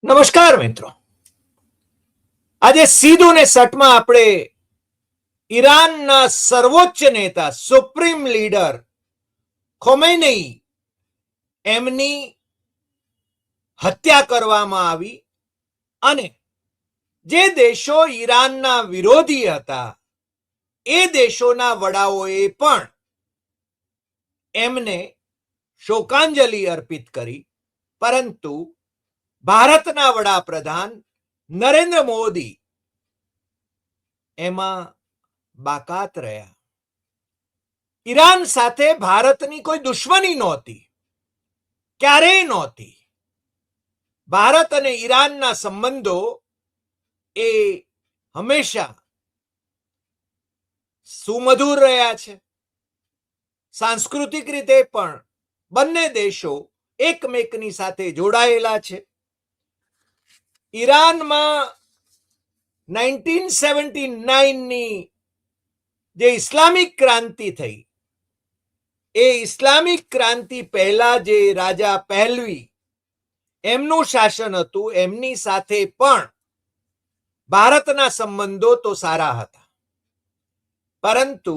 નમસ્કાર મિત્રો. આજે સીધું ને સટમાં આપણે ઈરાનના સર્વોચ્ચ નેતા સુપ્રીમ લીડર ખોમેની એમની હત્યા કરવામાં આવી અને જે દેશો ઈરાનના વિરોધી હતા એ દેશોના વડાઓએ પણ એમને શોકાંજલિ અર્પિત કરી, પરંતુ ભારતના વડાપ્રધાન નરેન્દ્ર મોદી એમાં બાકાત રહ્યા. ઈરાન સાથે ભારતની કોઈ દુશ્મની નહોતી, ક્યારેય નહોતી. ભારત અને ઈરાનના સંબંધો એ હંમેશા સુમધુર રહ્યા છે. સાંસ્કૃતિક રીતે પણ બંને દેશો એકમેકની સાથે જોડાયેલા છે. ઈરાનમાં 1979ની જે ઇસ્લામિક ક્રાંતિ થઈ, એ ઇસ્લામિક ક્રાંતિ પહેલા જે રાજા પહેલવી એમનું શાસન હતું, એમની સાથે પણ ભારતના સંબંધો તો સારા હતા, પરંતુ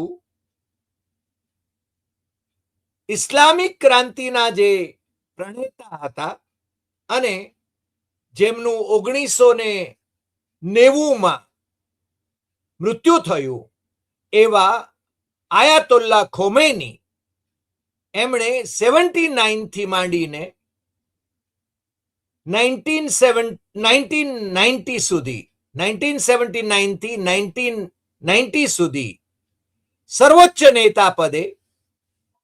ઇસ્લામિક ક્રાંતિના જે પ્રણેતા હતા અને જેમનું 1990માં મૃત્યુ થયું એવા આયાતોલ્લા ખોમેની, એમણે 79 થી માંડીને 1990 સુધી, 1979 થી 1990 સુધી સર્વોચ્ચ નેતા પદે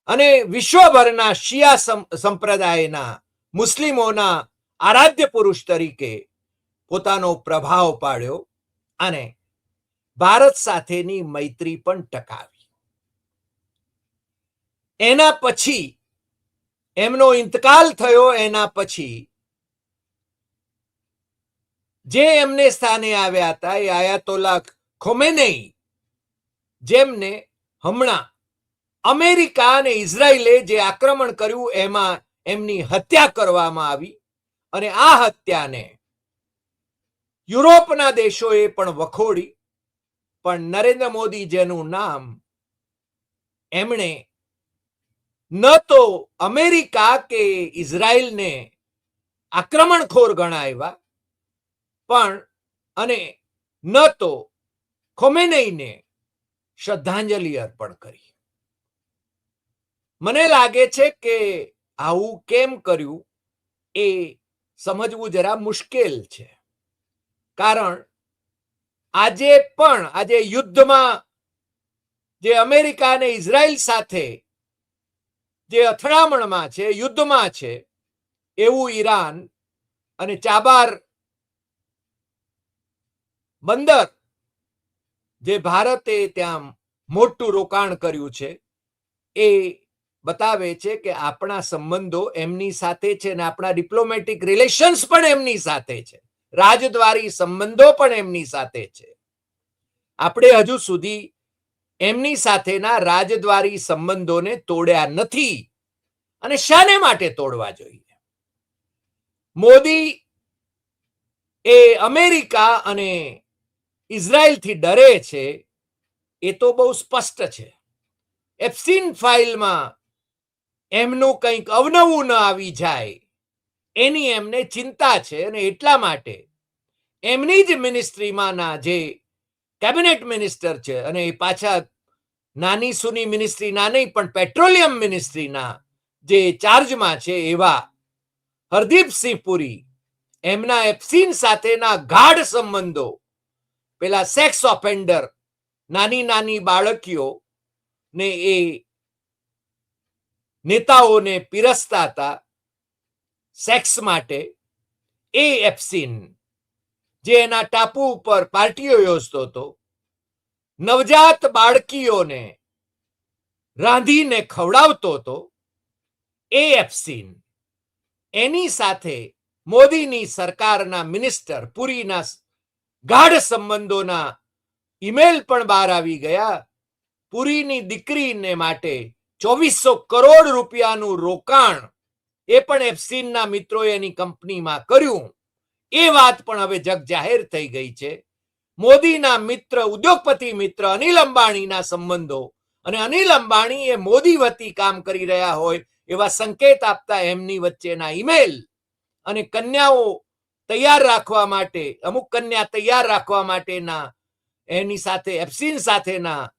અને વિશ્વભરના શિયા સંપ્રદાયના મુસ્લિમોના આરાધ્ય પુરુષ તરીકે પોતાનો પ્રભાવ પાડ્યો અને ભારત સાથેની મૈત્રી પણ ટકાવી. એના પછી એમનો ઇંતકાલ થયો. એના પછી જે એમને સ્થાને આવ્યા હતા એ આયાતોલ્લા ખોમેની, જેમને હમણાં અમેરિકા અને ઇઝરાયલે જે આક્રમણ કર્યું એમાં એમની હત્યા કરવામાં આવી અને આ હત્યાને યુરોપના દેશોએ પણ વખોડી. પણ નરેન્દ્ર મોદી જેનું નામ, એમણે ન તો અમેરિકા કે ઇઝરાયલને આક્રમણખોર ગણાવ્યા પણ અને ન તો ખોમેનીને શ્રદ્ધાંજલિ અર્પણ કરી. મને લાગે છે કે આવું કેમ કર્યું એ સમજવું જરા મુશ્કેલ છે, કારણ આજે યુદ્ધમાં જે અમેરિકા અને ઇઝરાયલ સાથે જે અથડામણમાં છે, યુદ્ધમાં છે, એવું ઈરાન અને ચાબાર બંદર જે ભારતે ત્યાં મોટું રોકાણ કર્યું છે, એ બતાવે છે કે આપણા સંબંધો એમની સાથે છે અને આપણા ડિપ્લોમેટિક રિલેશન્સ પણ એમની સાથે છે, રાજદ્વારી સંબંધો પણ એમની સાથે છે. આપણે હજુ સુધી એમની સાથેના રાજદ્વારી સંબંધોને તોડ્યા નથી અને શાને માટે તોડવા જોઈએ? મોદી એ અમેરિકા અને ઇઝરાયલથી ડરે છે એ તો બહુ સ્પષ્ટ છે. એપ્સ્ટીન ફાઇલમાં એમનું કંઈક અવનવું ન આવી જાય એની એમને ચિંતા છે અને એટલા માટે એમની જ મિનિસ્ટ્રીમાંના જે કેબિનેટ મિનિસ્ટર છે, અને એ પાછા નાની સૂની મિનિસ્ટ્રીના નહીં પણ પેટ્રોલિયમ મિનિસ્ટ્રીના જે ચાર્જમાં છે એવા હરદીપસિંહ પુરી, એમના એપ્સ્ટીન સાથેના ગાઢ સંબંધો, પેલા સેક્સ ઓફેન્ડર નાની બાળકીઓ ને એ નેતાઓને પીરસતા હતા સેક્સ માટે, એ એપ્સ્ટીન જે એના ટાપુ ઉપર પાર્ટીઓ યોજતો હતો, નવજાત બાળકીઓને રાંધીને ખવડાવતો હતો, એ એપ્સ્ટીન, એની સાથે મોદીની સરકારના મિનિસ્ટર પુરીના ગાઢ સંબંધોના ઈમેલ પણ બહાર આવી ગયા. પુરીની દીકરીને માટે 2400 કરોડ રૂપિયાનું રોકાણ એ પણ એપ્સ્ટીનના મિત્રોએ એની કંપનીમાં કર્યું. એ વાત પણ હવે જગ જાહેર થઈ ગઈ છે. મોદીના મિત્ર, ઉદ્યોગપતિ મિત્ર અનિલ અંબાણીના સંબંધો અને અનિલ અંબાણી એ મોદી વતી કામ કરી રહ્યા હોય એવા સંકેત આપતા એમની વચ્ચેના ઈમેલ અને કન્યાઓ તૈયાર રાખવા માટે, અમુક કન્યા તૈયાર રાખવા માટેના એની સાથે એપ્સિન સાથેના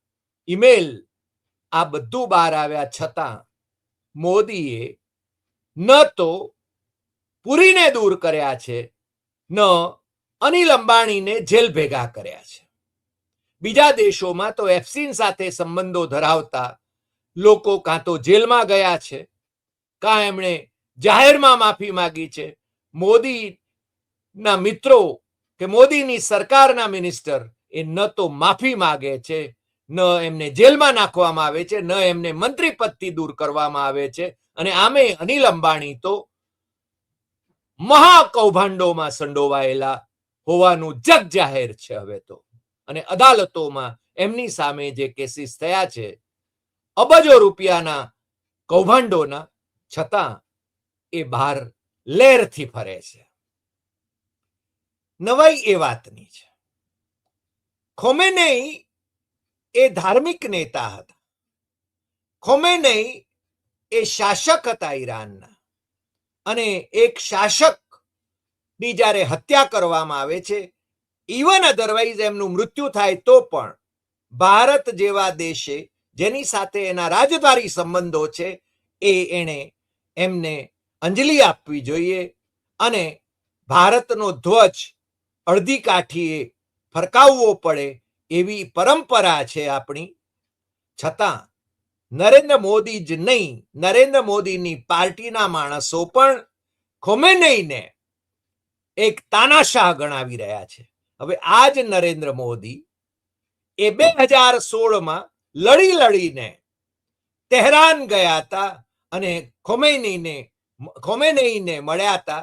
ઈમેલ, આ બધું બહાર આવ્યા છતાં મોદીએ ન તો પુરીને દૂર કર્યા છે, ન અનિલ અંબાણીને જેલ ભેગા કર્યા છે. બીજા દેશોમાં તો એફસીન સાથે સંબંધો ધરાવતા લોકો કાં તો જેલમાં ગયા છે, કાં એમણે જાહેરમાં માફી માંગી છે. મોદીના મિત્રો કે મોદીની સરકારના મિનિસ્ટર એ ન તો માફી માંગે છે, ન એમને જેલમાં નાખવામાં આવે છે, ન એમને મંત્રી પદથી દૂર કરવામાં આવે છે. અને આમે અનિલ અંબાણી તો મહાકૌભાંડોમાં સંડોવાયેલા હોવાનું જગ જાહેર છે હવે તો. અને અદાલતોમાં એમની સામે જે કેસીસ થયા છે અબજો રૂપિયાના કૌભાંડોના, છતાં એ બહાર લહેરથી ફરે છે. નવાઈ એ વાતની છે, ખોમેનેઈ એ ધાર્મિક નેતા હતા. ખોમેનેઈ એ શાસક હતા ઈરાનના, અને એક શાસકની જ્યારે હત્યા કરવામાં આવે છે, ઇવન અધરવાઇઝ એમનું મૃત્યુ થાય તો પણ ભારત જેવા દેશે જેની સાથે એના રાજદ્વારી સંબંધો છે એણે એમને અંજલિ આપવી જોઈએ અને ભારતનો ધ્વજ અડધી કાઠીએ ફરકાવવો પડે એવી પરંપરા છે આપણી. છતાં નરેન્દ્ર મોદી જ નહીં, નરેન્દ્ર મોદીની પાર્ટીના માણસો પણ ખોમેનેઈને એક તાનાશાહ ગણાવી રહ્યા છે. હવે આ જ નરેન્દ્ર મોદી એ 2016માં લડીને તેહરાન ગયા હતા અને ખોમેનેઈને મળ્યા હતા.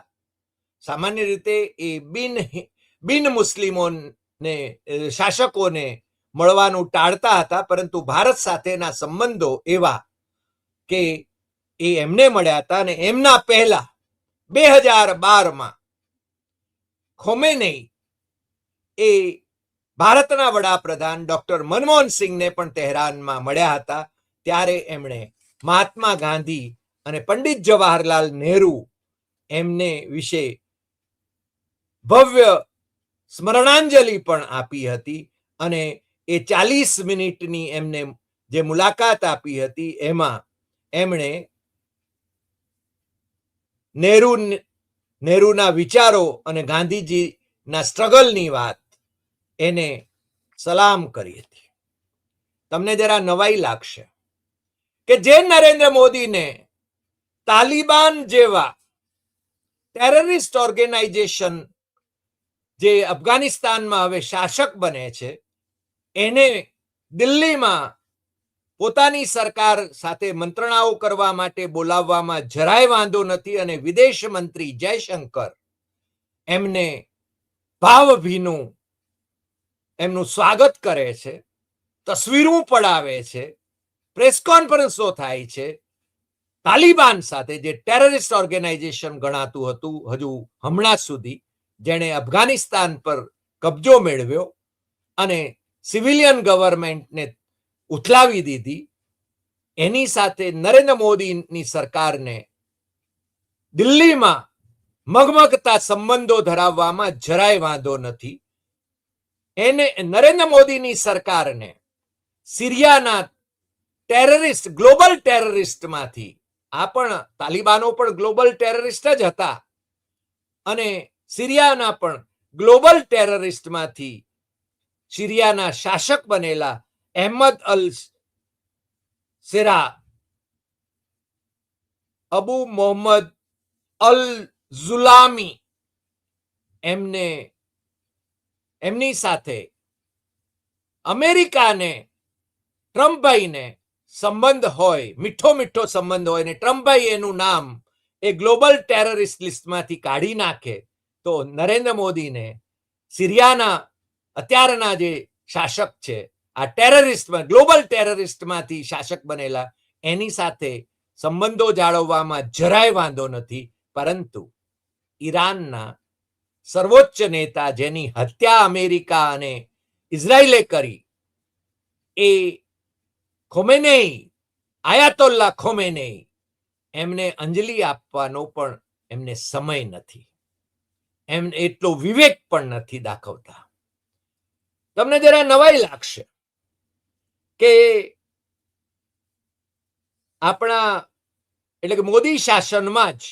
સામાન્ય રીતે એ બિન મુસ્લિમોને શાસકોને મળવાનું ટાળતા હતા, પરંતુ ભારત સાથેના સંબંધો એવા કે એ એમને મળ્યા હતા. અને એમના પહેલા 2012માં ખોમેનેઈ એ ભારતના વડાપ્રધાન ડોક્ટર મનમોહન સિંહને પણ તહેરાનમાં મળ્યા હતા. ત્યારે એમણે મહાત્મા ગાંધી અને પંડિત જવાહરલાલ નહેરુ એમને વિશે ભવ્ય સ્મરણાંજલિ પણ આપી હતી. અને એ 40 મિનિટની એમને જે મુલાકાત આપી હતી એમાં એમણે નહેરુના વિચારો અને ગાંધીજીના સ્ટ્રગલની વાત એને સલામ કરી હતી. તમને જરા નવાઈ લાગશે કે જે નરેન્દ્ર મોદીને તાલિબાન જેવા ટેરરિસ્ટ ઓર્ગેનાઇઝેશન જે અફઘાનિસ્તાનમાં હવે શાસક બને છે, એને દિલ્હીમાં પોતાની સરકાર સાથે મંત્રણાઓ કરવા માટે બોલાવવામાં જરાય વાંધો નથી. અને વિદેશ મંત્રી જયશંકર એમને ભાવભીનું એમનું સ્વાગત કરે છે, તસવીરો પડાવે છે, પ્રેસ કોન્ફરન્સો થાય છે. તાલિબાન સાથે જે ટેરરિસ્ટ ઓર્ગેનાઇઝેશન ગણાતું હતું હજુ હમણાં સુધી, જેણે અફઘાનિસ્તાન પર કબજો મેળવ્યો અને સિવિલિયન ગવર્મેન્ટને ઉથલાવી દીધી, એની સાથે નરેન્દ્ર મોદીની સરકારને દિલ્હીમાં મગમગતા સંબંધો ધરાવવામાં જરાય વાંધો નથી. એને નરેન્દ્ર મોદીની સરકારને સિરિયાના ટેરરિસ્ટ, ગ્લોબલ ટેરરિસ્ટમાંથી, આ પણ તાલિબાનો પણ ગ્લોબલ ટેરરિસ્ટ જ હતા, અને સિરિયાના પણ ગ્લોબલ ટેરરિસ્ટમાંથી સિરિયાના શાસક બનેલા અહેમદ અલ સેરા, અબુ મોહમ્મદ અલ ઝુલામી, એમની સાથે અમેરિકાને, ટ્રમ્પભાઈને સંબંધ હોય, મીઠો સંબંધ હોય, ને ટ્રમ્પભાઈ એનું નામ એ ગ્લોબલ ટેરરિસ્ટ લિસ્ટમાંથી કાઢી નાખે, તો નરેન્દ્ર મોદીને સિરિયાના અત્યારના જે શાસક છે, આ ટેરરિસ્ટમાં, ગ્લોબલ ટેરરિસ્ટમાંથી શાસક બનેલા, એની સાથે સંબંધો જાળવવામાં જરાય વાંધો નથી. પરંતુ ઈરાનના સર્વોચ્ચ નેતા જેની હત્યા અમેરિકા અને ઇઝરાયલે કરી, એ ખોમેનેઈ, આયાતોલ્લા ખોમેનેઈ, એમને અંજલિ આપવાનો પણ એમને સમય નથી, એમને એટલો વિવેક પણ નથી દાખવતા. તમને જરા નવાઈ લાગશે કે આપણા એટલે કે મોદી શાસનમાં જ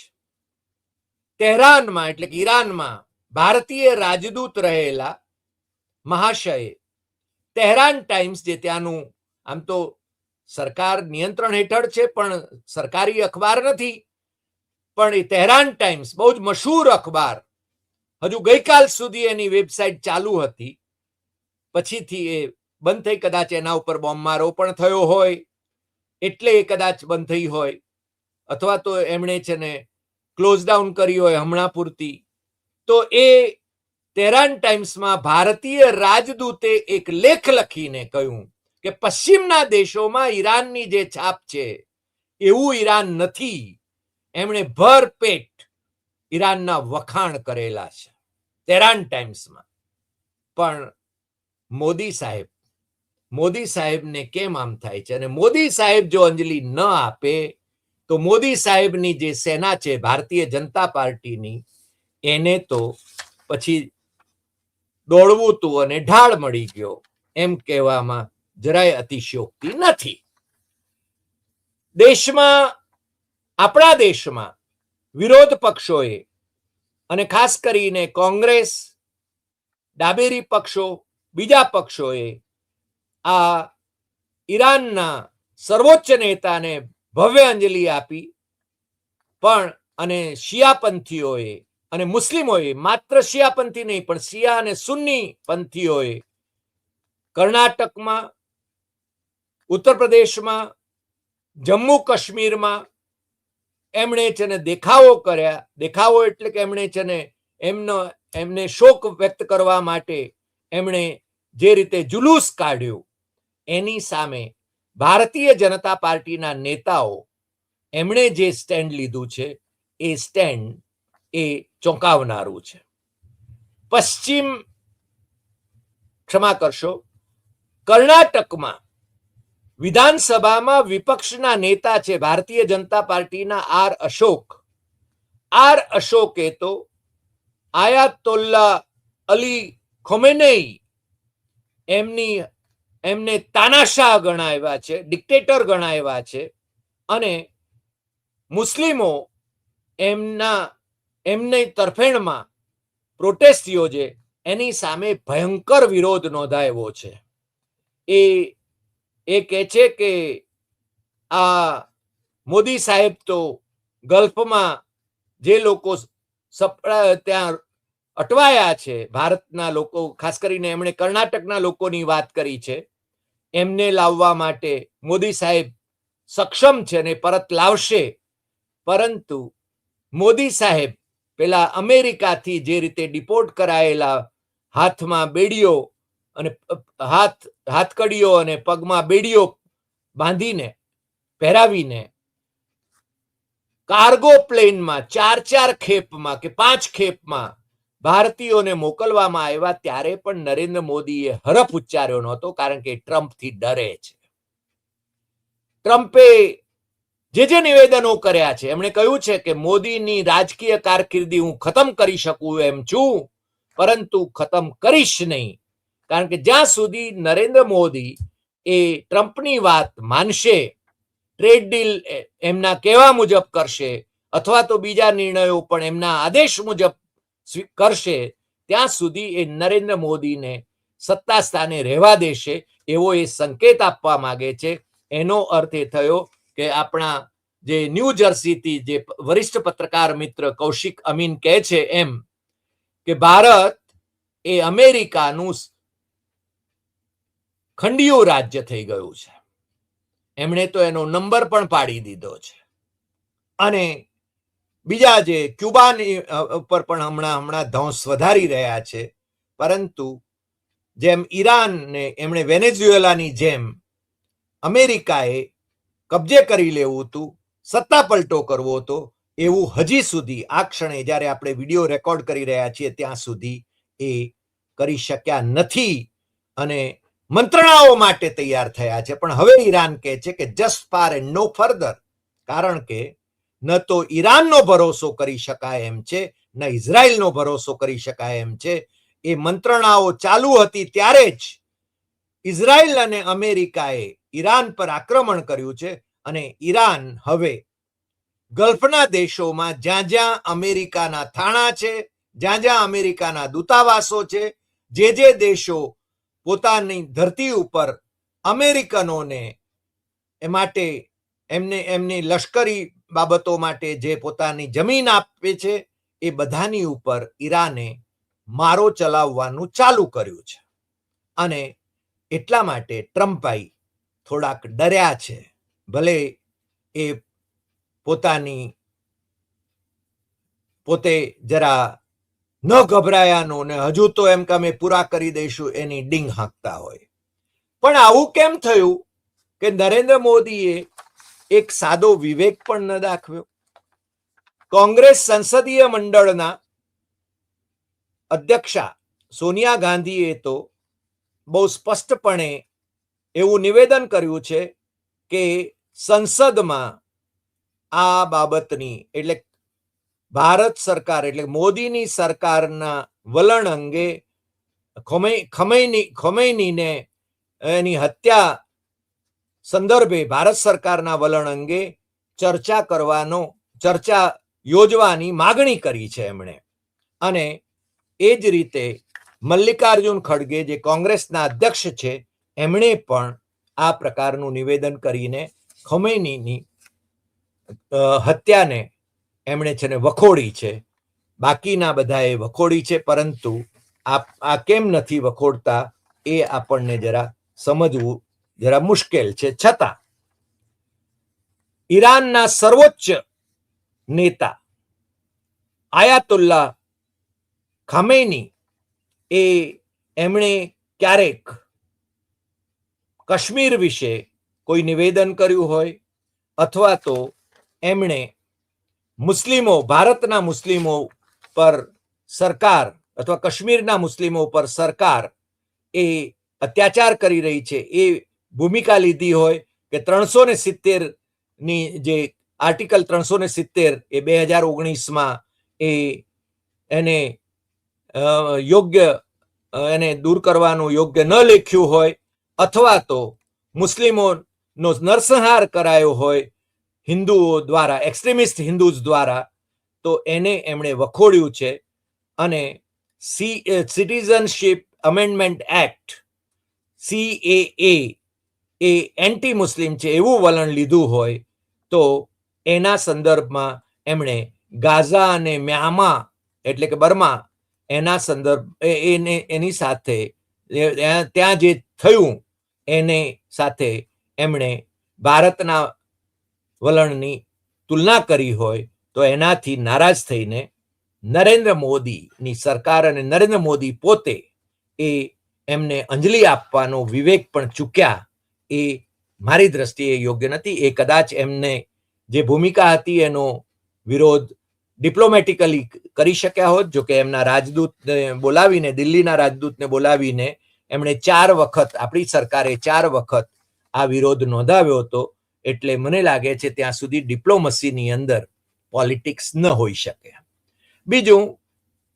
તેહરાનમાં એટલે કે ઈરાનમાં ભારતીય રાજદૂત રહેલા મહાશયે તેહરાન ટાઈમ્સ, જે ત્યાંનું આમ તો સરકાર નિયંત્રણ હેઠળ છે પણ સરકારી અખબાર નથી, પણ એ તેહરાન ટાઈમ્સ બહુ જ મશહૂર અખબાર, હજુ ગઈકાલ સુધી એની વેબસાઇટ ચાલુ હતી, પછીથી એ બંધ થઈ, કદાચ એના ઉપર બોમ્બમારો પણ થયો હોય એટલે એ કદાચ બંધ થઈ હોય, અથવા તો એમણે છે ને ક્લોઝ ડાઉન કરી હોય હમણાં પૂરતી. તો એ તેહરાન ટાઈમ્સમાં ભારતીય રાજદૂતે એક લેખ લખીને કહ્યું કે પશ્ચિમના દેશોમાં ઈરાનની જે છાપ છે એવું ઈરાન નથી. એમણે ભરપેટ ઈરાનના વખાણ કરેલા છે તેહરાન ટાઈમ્સમાં. પણ મોદી સાહેબને કેમ આમ થાય છે? અને મોદી સાહેબ જો અંજલિ ન આપે તો મોદી સાહેબની જે સેના છે ભારતીય જનતા પાર્ટીની, એને તો પછી દોડવું તું અને ઢાળ મળી ગયો એમ કહેવામાં જરાય અતિશયોક્તિ નથી. દેશમાં, આપણા દેશમાં વિરોધ પક્ષોએ અને ખાસ કરીને કોંગ્રેસ, ડાબેરી પક્ષો, બીજા પક્ષોએ આ ઈરાનના સર્વોચ્ચ નેતાને ભવ્ય અંજલિ આપી, પણ અને શિયાપંથીઓએ અને મુસ્લિમોએ, માત્ર શિયાપંથી નહીં પણ શિયા અને સુન્ની પંથીઓએ કર્ણાટકમાં, ઉત્તર પ્રદેશમાં, જમ્મુ કાશ્મીરમાં એમણે છે ને દેખાવો કર્યા. દેખાવો એટલે કે એમણે છે ને એમને શોક વ્યક્ત કરવા માટે એમણે જે રીતે જુલુસ કાઢ્યું, એની સામે ભારતીય જનતા પાર્ટીના નેતાઓ એમણે જે સ્ટેન્ડ લીધું છે એ સ્ટેન્ડ એ ચોંકાવનારું છે. ક્ષમા કરશો, કર્ણાટકમાં વિધાનસભામાં વિપક્ષના નેતા છે ભારતીય જનતા પાર્ટીના આર અશોકે તો આયાતોલ્લા અલી ખોમેનેઈ એમને તાનાશાહ ગણાવ્યા છે, ડિક્ટેટર ગણાવ્યા છે, અને મુસ્લિમો એમની તરફેણમાં પ્રોટેસ્ટ યોજે એની સામે ભયંકર વિરોધ નોંધાયો છે. એ કહે છે કે આ મોદી સાહેબ તો ગલ્ફમાં જે લોકો ત્યાં અટવાયા છે, ભારતના લોકો, ખાસ કરીને એમણે કર્ણાટકના લોકોની વાત કરી છે, એમને લાવવા માટે મોદી સાહેબ સક્ષમ છે ને પરત લાવશે. પરંતુ મોદી સાહેબ પેલા અમેરિકાથી જે રીતે ડિપોર્ટ કરાયેલા હાથમાં બેડીઓ અને હાથકડીઓ અને પગમાં બેડીઓ બાંધીને પહેરાવીને કાર્ગો પ્લેનમાં 4 ખેપમાં કે 5 ખેપમાં ભારતીયોને મોકલવામાં આવ્યા, ત્યારે પણ નરેન્દ્ર મોદીએ હરફ ઉચ્ચાર્યો નહોતો, કારણ કે ટ્રમ્પથી ડરે છે. ટ્રમ્પે જે નિવેદનો કર્યા છે, એમણે કહ્યું છે કે મોદીની રાજકીય કારકિર્દી હું ખતમ કરી શકું એમ છું, પરંતુ ખતમ કરીશ નહીં, કારણ કે જ્યાં સુધી નરેન્દ્ર મોદી એ ટ્રમ્પની વાત માનશે, ટ્રેડ ડીલ એમના કહેવા મુજબ કરશે, અથવા તો બીજા નિર્ણયો પણ એમના આદેશ મુજબ કરશે, ત્યાં સુધી એ નરેન્દ્ર મોદીને સત્તા સ્થાને રહેવા દેશે એવો એ સંકેત આપવા માંગે છે. એનો અર્થ એ થયો કે આપણા જે ન્યૂ જર્સીથી જે વરિષ્ઠ પત્રકાર મિત્ર કૌશિક અમીન કહે છે એમ કે ભારત એ અમેરિકાનું ખંડિયું રાજ્ય થઈ ગયું છે. એમણે તો એનો નંબર પણ પાડી દીધો છે. અને બીજા જે ક્યુબાની ઉપર પણ હમણાં ધૌંસ વધારી રહ્યા છે, પરંતુ જેમ ઈરાનને એમણે વેનેઝુએલાની જેમ અમેરિકાએ કબજે કરી લેવું હતું, સત્તા પલટો કરવો હતો, એવું હજી સુધી આ ક્ષણે જ્યારે આપણે વિડીયો રેકોર્ડ કરી રહ્યા છીએ ત્યાં સુધી એ કરી શક્યા નથી અને મંત્રણાઓ માટે તૈયાર થયા છે. પણ હવે ઈરાન કહે છે કે just far and no further, કારણ કે ન તો ઈરાનનો ભરોસો કરી શકાય એમ છે, ન ઇઝરાયલનો ભરોસો કરી શકાય એમ છે. એ મંત્રણાઓ ચાલુ હતી ત્યારે જ ઇઝરાયલ અને અમેરિકાએ ઈરાન પર આક્રમણ કર્યું છે અને ઈરાન હવે ગલ્ફના દેશોમાં જ્યાં જ્યાં અમેરિકાના થાણા છે, જ્યાં જ્યાં અમેરિકાના દૂતાવાસો છે, જે દેશો પોતાની ધરતી ઉપર અમેરિકનોને એ માટે એમની લશ્કરી બાબતો માટે જે પોતાની જમીન આપે છે એ બધાની ઉપર ઈરાને મારો ચલાવવાનું ચાલુ કર્યું છે. અને એટલા માટે ટ્રમ્પભાઈ થોડાક ડર્યા છે. ભલે એ પોતે જરા ન ગભરાયાનો ને હજુ તો એમ કે અમે પૂરા કરી દઈશું એની ડીંગ હાંકતા હોય. પણ આવું કેમ થયું કે નરેન્દ્ર મોદીએ એક સાદો વિવેક પણ ન દાખવ્યો? કોંગ્રેસ સંસદીય મંડળના અધ્યક્ષા સોનિયા ગાંધીએ તો બહુ સ્પષ્ટપણે એવું નિવેદન કર્યું છે કે સંસદમાં આ બાબતની એટલે ભારત સરકાર એટલે મોદીની સરકારના વલણ અંગે ખમૈનીને એની હત્યા સંદર્ભે ભારત સરકારના વલણ અંગે ચર્ચા યોજવાની માગણી કરી છે એમણે. અને એ જ રીતે મલ્લિકાર્જુન ખડગે જે કોંગ્રેસના અધ્યક્ષ છે એમણે પણ આ પ્રકારનું નિવેદન કરીને ખમૈનીની હત્યાને એમણે છે ને વખોડી છે. બાકીના બધાએ વખોડી છે, પરંતુ આ કેમ નથી વખોડતા એ આપણને જરા સમજવું જરા મુશ્કેલ છે. છતાં ઈરાનના સર્વોચ્ચ નેતા આયાતુલ્લા ખામેની એમણે ક્યારેક કાશ્મીર વિશે કોઈ નિવેદન કર્યું હોય અથવા તો એમણે ભારતના મુસ્લિમો પર સરકાર અથવા કાશ્મીરના મુસ્લિમો પર સરકાર એ અત્યાચાર કરી રહી છે એ ભૂમિકા લીધી હોય કે 370 ની જે આર્ટિકલ 370 એ 2019માં એને યોગ્ય એને દૂર કરવાનું યોગ્ય ન લેખ્યું હોય અથવા તો મુસ્લિમોનો નરસંહાર કરાયો હોય હિન્દુઓ દ્વારા, એક્સ્ટ્રીમિસ્ટ હિન્દુઝ દ્વારા, તો એને એમણે વખોડ્યું છે. અને સિટીઝનશીપ અમેન્ડમેન્ટ એક્ટ CAA એ એન્ટી મુસ્લિમ છે એવું વલણ લીધું હોય તો એના સંદર્ભમાં એમણે ગાઝા અને મ્યાનમાર એટલે કે બર્મા એના સંદર્ભ એની સાથે ત્યાં જે થયું એને સાથે એમણે ભારતના વલણની તુલના કરી હોય તો એનાથી નારાજ થઈને નરેન્દ્ર મોદીની સરકાર અને નરેન્દ્ર મોદી પોતે એમને અંજલિ આપવાનો વિવેક પણ ચૂક્યા. એ મારી દ્રષ્ટિએ યોગ્ય નથી. એ કદાચ એમને જે ભૂમિકા હતી એનો વિરોધ ડિપ્લોમેટિકલી કરી શક્યા હોત, જો કે એમના રાજદૂતને બોલાવીને, દિલ્હીના રાજદૂતને બોલાવીને એમણે 4 વખત, આપણી સરકારે 4 વખત આ વિરોધ નોંધાવ્યો હતો. એટલે મને લાગે છે ત્યાં સુધી ડિપ્લોમસીની અંદર પોલિટિક્સ ન હોઈ શકે. બીજું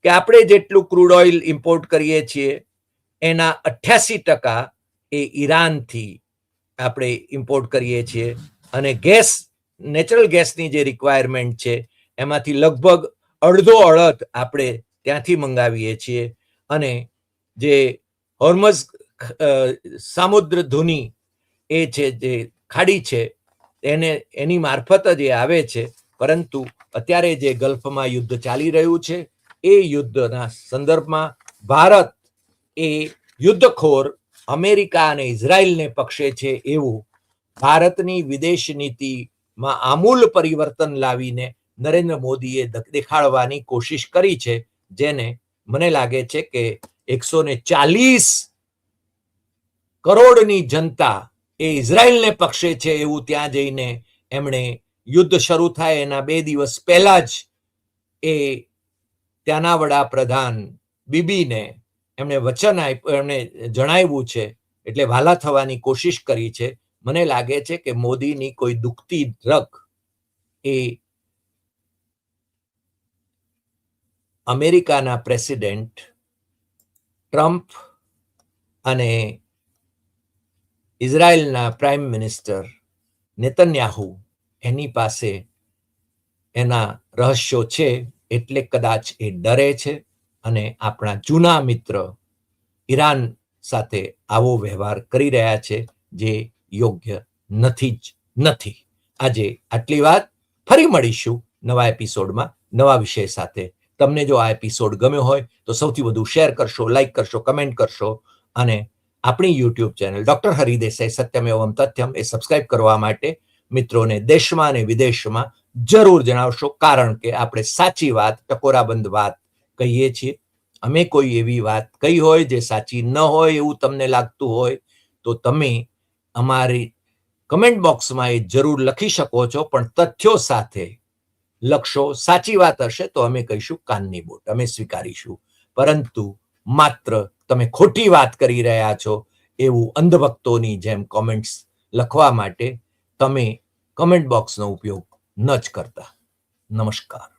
કે આપણે જેટલું ક્રૂડ ઓઇલ ઇમ્પોર્ટ કરીએ છીએ એના 88% એ ઈરાનથી આપણે ઇમ્પોર્ટ કરીએ છીએ અને નેચરલ ગેસની જે રિક્વાયરમેન્ટ છે એમાંથી લગભગ અડધ આપણે ત્યાંથી મંગાવીએ છીએ. અને જે હોર્મઝ સામુદ્ર ધુની એ છે જે ખાડી છે એની મારફત જ એ આવે છે. પરંતુ અત્યારે જે ગલ્ફમાં યુદ્ધ ચાલી રહ્યું છે એ યુદ્ધના સંદર્ભમાં ભારત એ યુદ્ધખોર અમેરિકા અને ઇઝરાયલને પક્ષે છે એવું ભારતની વિદેશ નીતિમાં આમૂલ પરિવર્તન લાવીને નરેન્દ્ર મોદીએ દેખાડવાની કોશિશ કરી છે, જેને મને લાગે છે કે 140 કરોડની જનતા એ ઇઝરાયલને પક્ષે છે એવું ત્યાં જઈને એમણે યુદ્ધ શરૂ થાય એના 2 દિવસ પહેલા જ એ ત્યાંના વડાપ્રધાન બીબીને એમણે વચન આપ્યું, એમણે જણાવ્યું છે, એટલે વાલા થવાની કોશિશ કરી છે. મને લાગે છે કે મોદીની કોઈ દુખતી રગ એ અમેરિકાના પ્રેસિડેન્ટ ટ્રમ્પ અને ઇઝરાયલના પ્રાઇમ મિનિસ્ટર નેતન્યાહુ એની પાસે એના રહસ્યો છે, એટલે કદાચ એ ડરે છે અને આપણા જૂના મિત્ર ઈરાન સાથે આવો વ્યવહાર કરી રહ્યા છે, જે યોગ્ય નથી. આજે આટલી વાત. ફરી મળીશું નવા એપિસોડમાં નવા વિષય સાથે. તમને જો આ એપિસોડ ગમ્યો હોય તો સૌથી વધુ શેર કરશો, લાઈક કરશો, કમેન્ટ કરશો અને આપણી યુટ્યુબ ચેનલ ડોક્ટર હરિદેસાઈ સત્યમેવમ તથ્યમ એ સબસ્ક્રાઇબ કરવા માટે મિત્રોને દેશમાં અને વિદેશમાં જરૂર જણાવશો, કારણ કે આપણે સાચી વાત, ટકોરાબંધ વાત કહીએ છીએ. અમે કોઈ એવી વાત કહી હોય જે સાચી ન હોય એવું તમને લાગતું હોય તો તમે અમારી કમેન્ટ બોક્સમાં એ જરૂર લખી શકો છો, પણ તથ્યો સાથે લખશો. સાચી વાત હશે તો અમે કહીશું કાનની બોટ, અમે સ્વીકારીશું. પરંતુ માત્ર તમે ખોટી વાત કરી રહ્યા છો એવું અંધભક્તોની જેમ કોમેન્ટ્સ લખવા માટે તમે કમેન્ટ બોક્સનો ઉપયોગ ન જ કરતા. નમસ્કાર.